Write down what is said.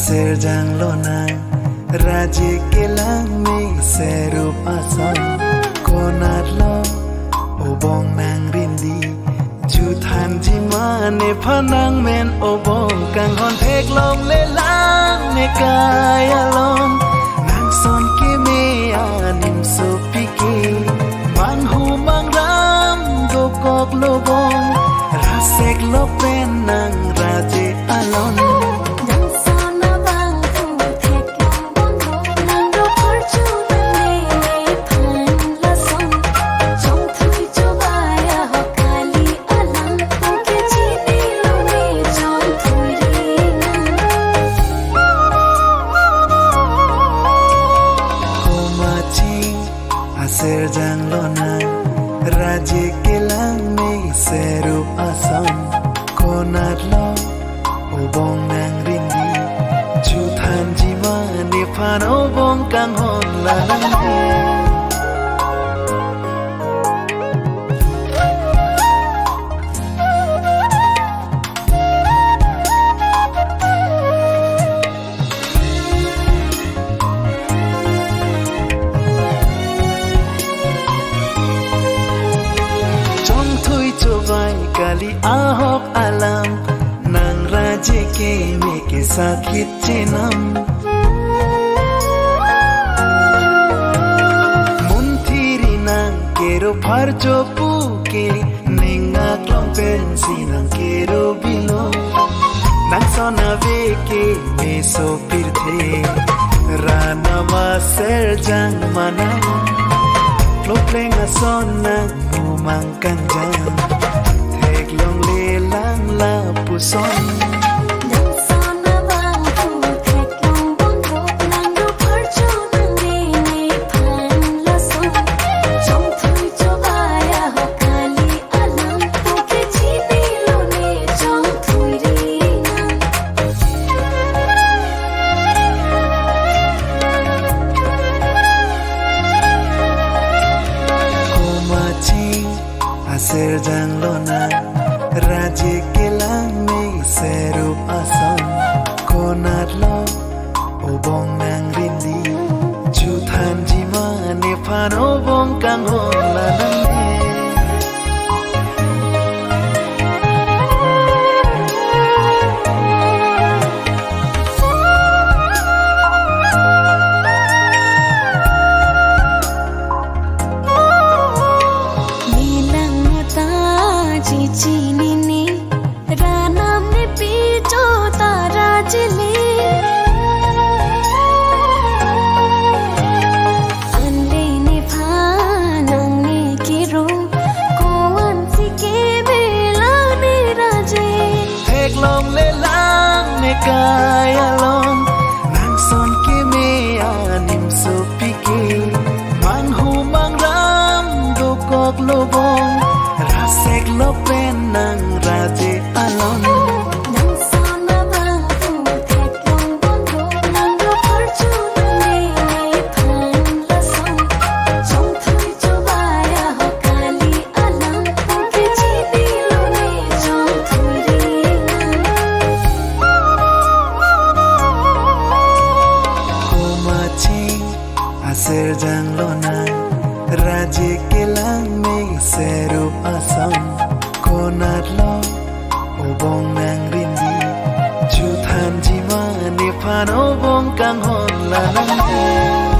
Serjang lonang raji kelang mi serup asam konat lo obong nang rindi juthan jimane phanang men obong kang hon thek long le lang ne kaya long nang son ki me anim so piki mang hu mang ram go kok lo bong rasek lo pen nang raji alon Serjang lonang raji kelang mi serup asam konat lo obong nang rindi juthan jimane phan obong kang hon lalang kali ahok alam nang raje ke me ke sakit chenam munthiri nang kero pharjo pu ke nenga klong pensi nang kero bilo nang sona ve ke me so pirthe rana ma serjang mana kloplenga sona ngumang kanjang long le lang la pu son nang son na bang pu thek long bong ro nang ro phar chu nang ne phan la son chong thui cho ba ya ho kali alam pu ke chi ni lo ne chong thui ri nang ko ma ching serjang lonang raji kelang mi serup asam konat lo obong nang rindi juthan jimane phan obong kang hon lanang chini ni ranam ne picho tara jili ande ne phanang ne kiro koan si ke bela ne raje thek long le lang ne kaya long nang son ke me anim so piki mang hu mang ram do kok lo bong rasek lo pen nang raje alon nang son na bang pu thek long bong ro nang ro phar chu ne phan la son chong thui cho ba ya ho kali alam pu ke chi ni lo ne chong thui ri ko ma ching serjang lonang raji kelang mi serup asam konat lo obong nang rindi juthan jimane phan obong kang hon lanang